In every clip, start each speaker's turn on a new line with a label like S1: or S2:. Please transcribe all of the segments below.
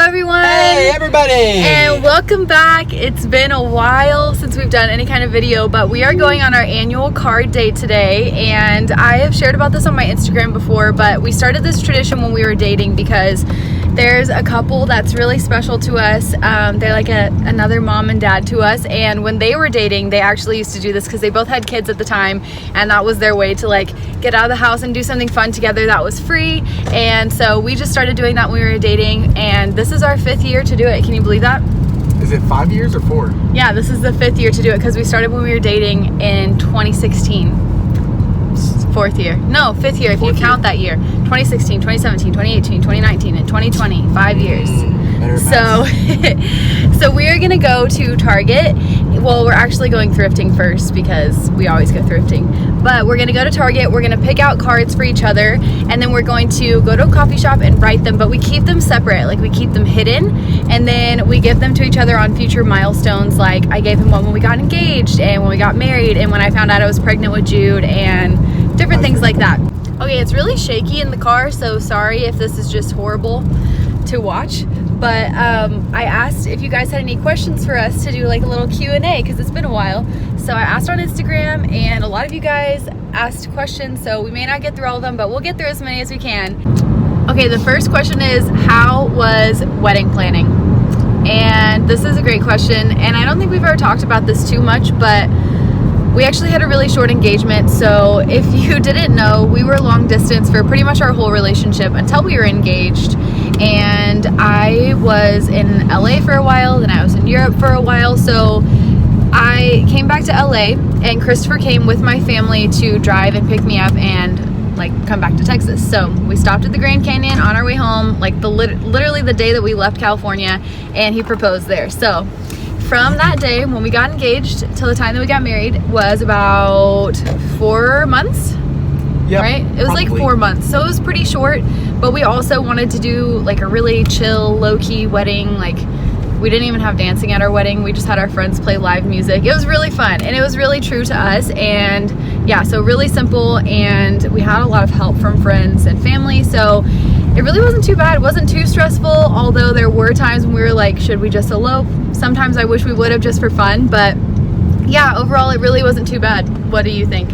S1: everyone!
S2: Hey everybody!
S1: And welcome back. It's been a while since we've done any kind of video, but we are going on our annual card date today, and I have shared about this on my Instagram before, but we started this tradition when we were dating because there's a couple that's really special to us. They're like another mom and dad to us, and when they were dating, they actually used to do this because they both had kids at the time, and that was their way to like get out of the house and do something fun together that was free. And so we just started doing that when we were dating, and this is our 5th year to do it. Can you believe that?
S2: Is it 5 years or 4?
S1: Yeah, this is the 5th year to do it because we started when we were dating in 2016. 4th year. No, 5th year if you count that year. 2016, 2017, 2018, 2019, and 2020. 5 years. So we are gonna go to Target. Well, we're actually going thrifting first because we always go thrifting. But we're gonna go to Target, we're gonna pick out cards for each other, and then we're going to go to a coffee shop and write them, but we keep them separate, like we keep them hidden, and then we give them to each other on future milestones. Like I gave him one when we got engaged and when we got married and when I found out I was pregnant with Jude and different things like that. Okay, it's really shaky in the car, so sorry if this is just horrible to watch, but I asked if you guys had any questions for us to do like a little Q&A because it's been a while. So I asked on Instagram and a lot of you guys asked questions, so we may not get through all of them, but we'll get through as many as we can. Okay, the first question is, how was wedding planning? And this is a great question, and I don't think we've ever talked about this too much, but we actually had a really short engagement. So if you didn't know, we were long distance for pretty much our whole relationship until we were engaged. And I was in LA for a while, then I was in Europe for a while. So I came back to LA and Christopher came with my family to drive and pick me up and like come back to Texas. So we stopped at the Grand Canyon on our way home, like literally the day that we left California, and he proposed there. So from that day when we got engaged till the time that we got married was about 4 months. Yep, right? It was probably like 4 months. So it was pretty short, but we also wanted to do like a really chill, low-key wedding. Like we didn't even have dancing at our wedding. We just had our friends play live music. It was really fun and it was really true to us. And yeah, so really simple, and we had a lot of help from friends and family. So it really wasn't too bad. It wasn't too stressful, although there were times when we were like, should we just elope? Sometimes I wish we would have just for fun, but yeah, overall it really wasn't too bad. What do you think?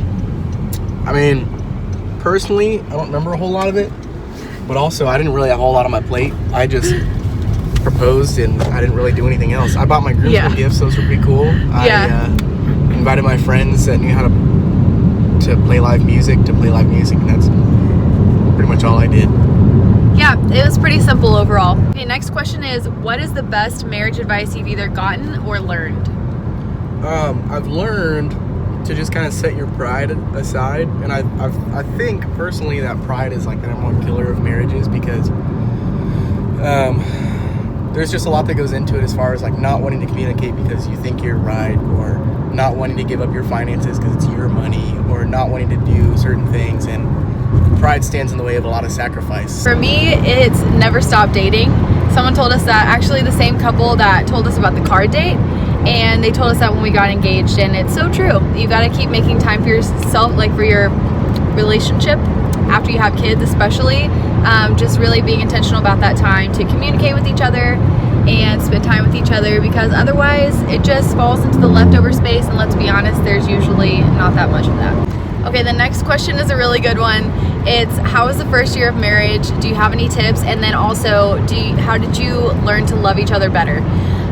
S2: I mean, personally, I don't remember a whole lot of it, but also I didn't really have a whole lot on my plate. I just proposed and I didn't really do anything else. I bought my groomsmen gifts, those were pretty cool. I invited my friends that knew how to play live music, and that's pretty much all I did.
S1: Yeah, it was pretty simple overall. Okay, next question is, what is the best marriage advice you've either gotten or learned?
S2: I've learned to just kind of set your pride aside, and I think personally that pride is like the #1 killer of marriages, because there's just a lot that goes into it as far as like not wanting to communicate because you think you're right, or not wanting to give up your finances because it's your money, or not wanting to do certain things, and pride stands in the way of a lot of sacrifice.
S1: For me, it's never stop dating. Someone told us that, actually the same couple that told us about the card date, and they told us that when we got engaged, and it's so true. You got to keep making time for yourself, like for your relationship after you have kids especially. Just really being intentional about that time to communicate with each other and spend time with each other, because otherwise it just falls into the leftover space, and let's be honest, there's usually not that much of that. Okay, the next question is a really good one. It's, how was the first year of marriage? Do you have any tips? And then also, how did you learn to love each other better?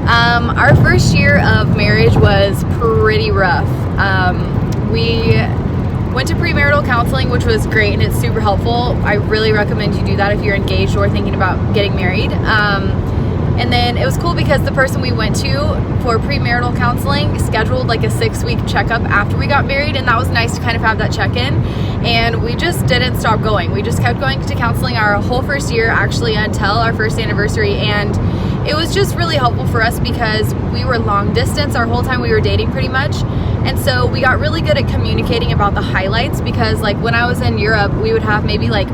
S1: Our first year of marriage was pretty rough. We went to premarital counseling, which was great, and it's super helpful. I really recommend you do that if you're engaged or thinking about getting married. And then it was cool because the person we went to for premarital counseling scheduled like a 6-week checkup after we got married, and that was nice to kind of have that check-in. And we just didn't stop going. We just kept going to counseling our whole first year, actually, until our first anniversary. And it was just really helpful for us because we were long distance our whole time we were dating pretty much. And so we got really good at communicating about the highlights, because like when I was in Europe, we would have maybe like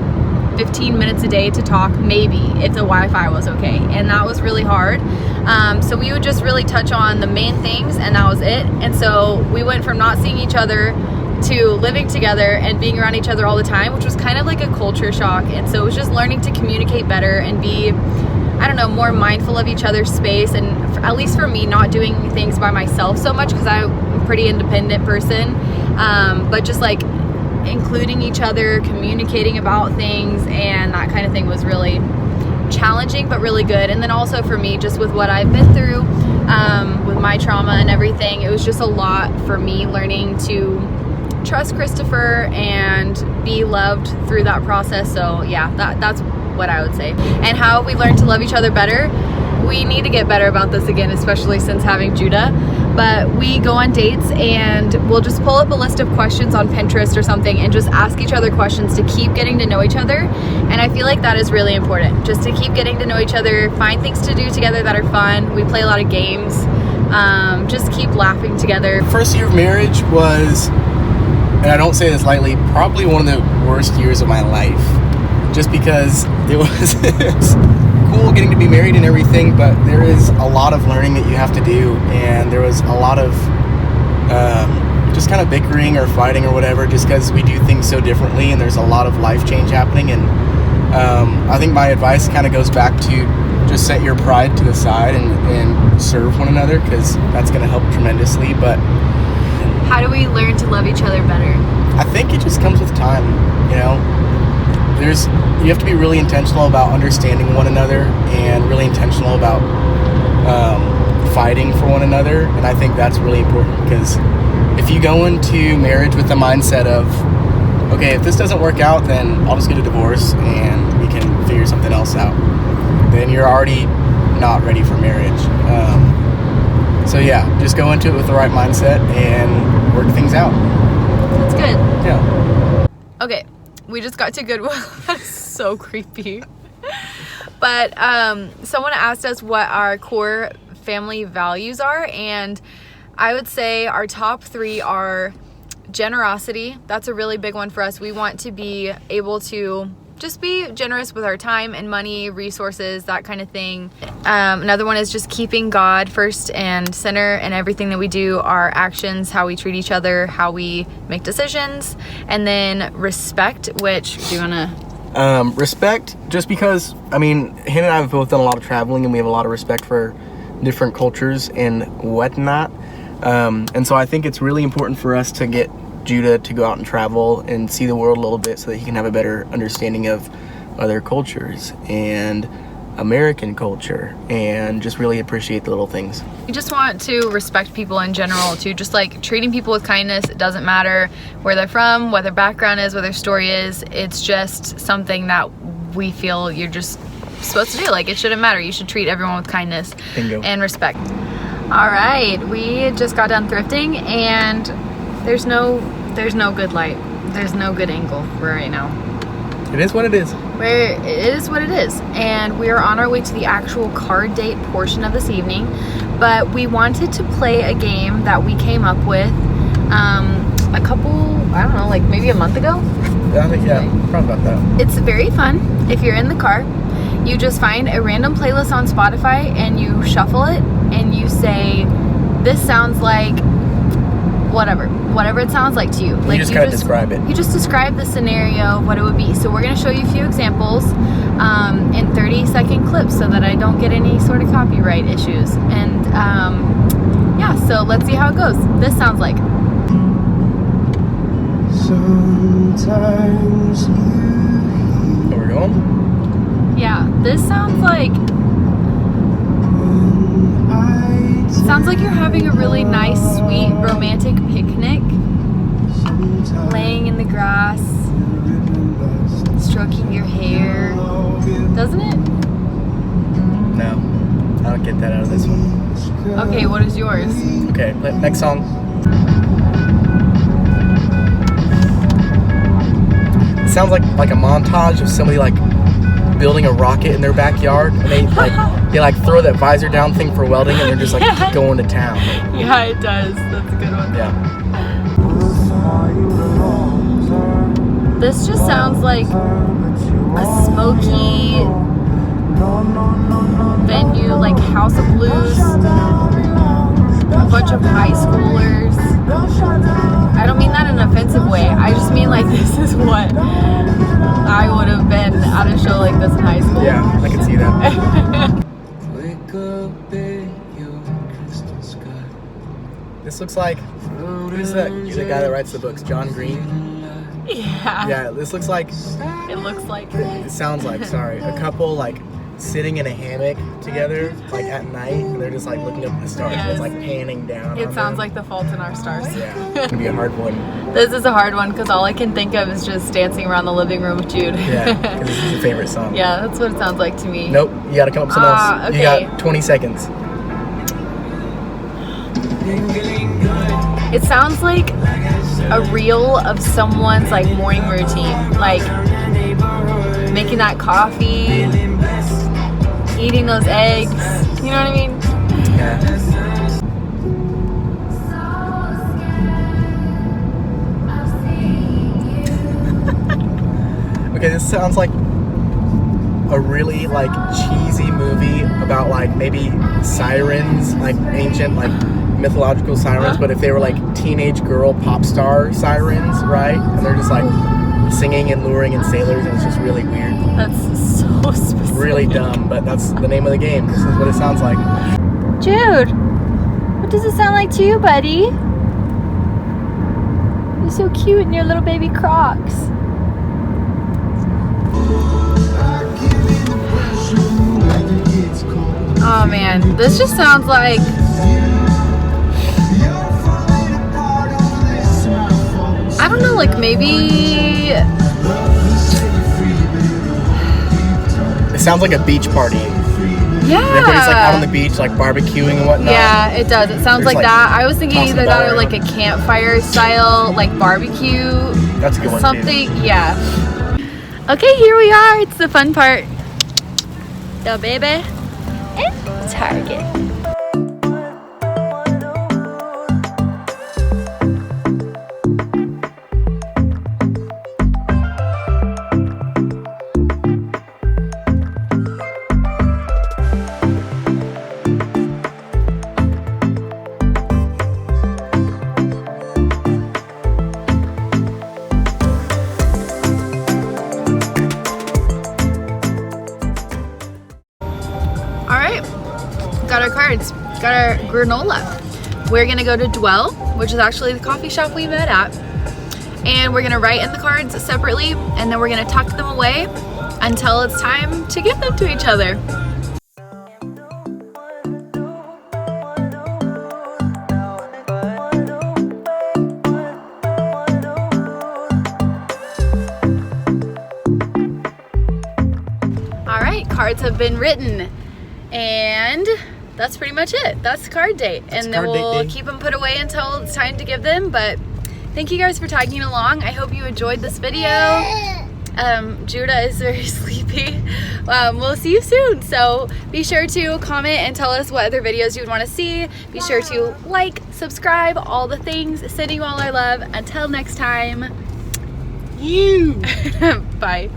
S1: 15 minutes a day to talk, maybe, if the Wi-Fi was okay, and that was really hard. So we would just really touch on the main things, and that was it. And so we went from not seeing each other to living together and being around each other all the time, which was kind of like a culture shock. And so it was just learning to communicate better and be, I don't know, more mindful of each other's space, and at least for me, not doing things by myself so much, because I'm a pretty independent person, but just like including each other, communicating about things, and that kind of thing was really challenging but really good. And then also for me, just with what I've been through, with my trauma and everything, it was just a lot for me learning to trust Christopher and be loved through that process. So yeah, that's what I would say. And how have we learned to love each other better? We need to get better about this again, especially since having Judah. But we go on dates and we'll just pull up a list of questions on Pinterest or something and just ask each other questions to keep getting to know each other. And I feel like that is really important, just to keep getting to know each other, find things to do together that are fun. We play a lot of games, just keep laughing together.
S2: First year of marriage was, and I don't say this lightly, probably one of the worst years of my life. Just because it was cool getting to be married and everything, but there is a lot of learning that you have to do, and there was a lot of just kind of bickering or fighting or whatever, just because we do things so differently, and there's a lot of life change happening. And I think my advice kind of goes back to just set your pride to the side and serve one another, because that's going to help tremendously. But
S1: how do we learn to love each other better?
S2: I think it just comes with time, you know. You have to be really intentional about understanding one another, and really intentional about fighting for one another. And I think that's really important, because if you go into marriage with the mindset of, okay, if this doesn't work out, then I'll just get a divorce and we can figure something else out, then you're already not ready for marriage. So yeah, just go into it with the right mindset and work things out.
S1: That's good.
S2: Yeah.
S1: Okay. We just got to Goodwill. That's so creepy. But someone asked us what our core family values are, and I would say our top 3 are generosity. That's a really big one for us. We want to be able to just be generous with our time and money, resources, that kind of thing. Another one is just keeping God first and center in everything that we do, our actions, how we treat each other, how we make decisions. And then respect, which, do you want to...
S2: Respect, just because, I mean, Hannah and I have both done a lot of traveling, and we have a lot of respect for different cultures and whatnot. And so I think it's really important for us to get Judah to go out and travel and see the world a little bit, so that he can have a better understanding of other cultures and American culture, and just really appreciate the little things.
S1: We just want to respect people in general too, just like treating people with kindness. It doesn't matter where they're from, what their background is, what their story is. It's just something that we feel you're just supposed to do. Like, it shouldn't matter. You should treat everyone with kindness.
S2: Bingo.
S1: And respect. All right, we just got done thrifting, and there's no good light. There's no good angle for right now.
S2: It is what it is.
S1: It is what it is. And we are on our way to the actual card date portion of this evening. But we wanted to play a game that we came up with a couple, I don't know, like maybe a month ago.
S2: Yeah, I think, yeah, probably about that.
S1: It's very fun. If you're in the car, you just find a random playlist on Spotify and you shuffle it and you say, this sounds like whatever it sounds like to you. Like,
S2: you just kind of describe it.
S1: You just describe the scenario of what it would be. So we're going to show you a few examples in 30-second clips, so that I don't get any sort of copyright issues. And yeah, so let's see how it goes. This sounds like.
S2: Sometimes you... There we go.
S1: Yeah, this sounds like... Sounds like you're having a really nice, sweet, romantic picnic. Laying in the grass, stroking your hair. Doesn't it?
S2: No, I don't get that out of this one.
S1: Okay, what is yours?
S2: Okay, next song. It sounds like a montage of somebody like building a rocket in their backyard, and they throw that visor down thing for welding, and they're just like going to town.
S1: Yeah, it does. That's a good one.
S2: Yeah.
S1: This just sounds like a smoky venue, like House of Blues, a bunch of high schoolers. I don't mean that in an offensive way. I just mean like this is what I would have been at a show like this in high school.
S2: Yeah, I can see that. looks like, who's the guy that writes the books? John Green?
S1: Yeah.
S2: Yeah, this looks like,
S1: It looks like.
S2: it sounds like, sorry, a couple like sitting in a hammock together, like at night, and they're just like looking up at the stars.
S1: Yes.
S2: It's like panning down.
S1: It
S2: on
S1: sounds
S2: them.
S1: like The Fault in Our Stars.
S2: Yeah, it's gonna be a hard one.
S1: This is a hard one because all I can think of is just dancing around the living room with Jude.
S2: Yeah, because this is your favorite song.
S1: Yeah, that's what it sounds like to me.
S2: Nope, you gotta come up with something else.
S1: Okay.
S2: You got 20 seconds.
S1: It sounds like a reel of someone's like morning routine, like making that coffee, eating those eggs. You know what I mean?
S2: Yeah. Okay, this sounds like a really like cheesy movie about like maybe sirens, like ancient like mythological sirens, but if they were like teenage girl pop star sirens, right? And they're just like singing and luring in sailors, and it's just really weird.
S1: That's so specific.
S2: Really dumb, but that's the name of the game. This is what it sounds like.
S1: Jude, what does it sound like to you, buddy? You're so cute in your little baby Crocs. Oh man, this just sounds like I don't know, like maybe
S2: It sounds like a beach party. Everybody's like out on the beach, like barbecuing and whatnot.
S1: Yeah, it does. It sounds
S2: There's,
S1: like that. I was thinking
S2: tossing
S1: either
S2: the
S1: that
S2: ball
S1: or like a campfire style, like barbecue.
S2: That's a good one
S1: Something, yeah. Okay, here we are. It's the fun part. The baby and Target. Got our cards, got our granola. We're gonna go to Dwell, which is actually the coffee shop we met at, and we're gonna write in the cards separately, and then we're gonna tuck them away until it's time to give them to each other. All right, cards have been written, and that's pretty much it. That's the card date. And then we'll keep them put away until it's time to give them. But thank you guys for tagging along. I hope you enjoyed this video. Judah is very sleepy. We'll see you soon. So be sure to comment and tell us what other videos you would want to see. Be sure to like, subscribe, all the things. Sending you all our love. Until next time. Bye.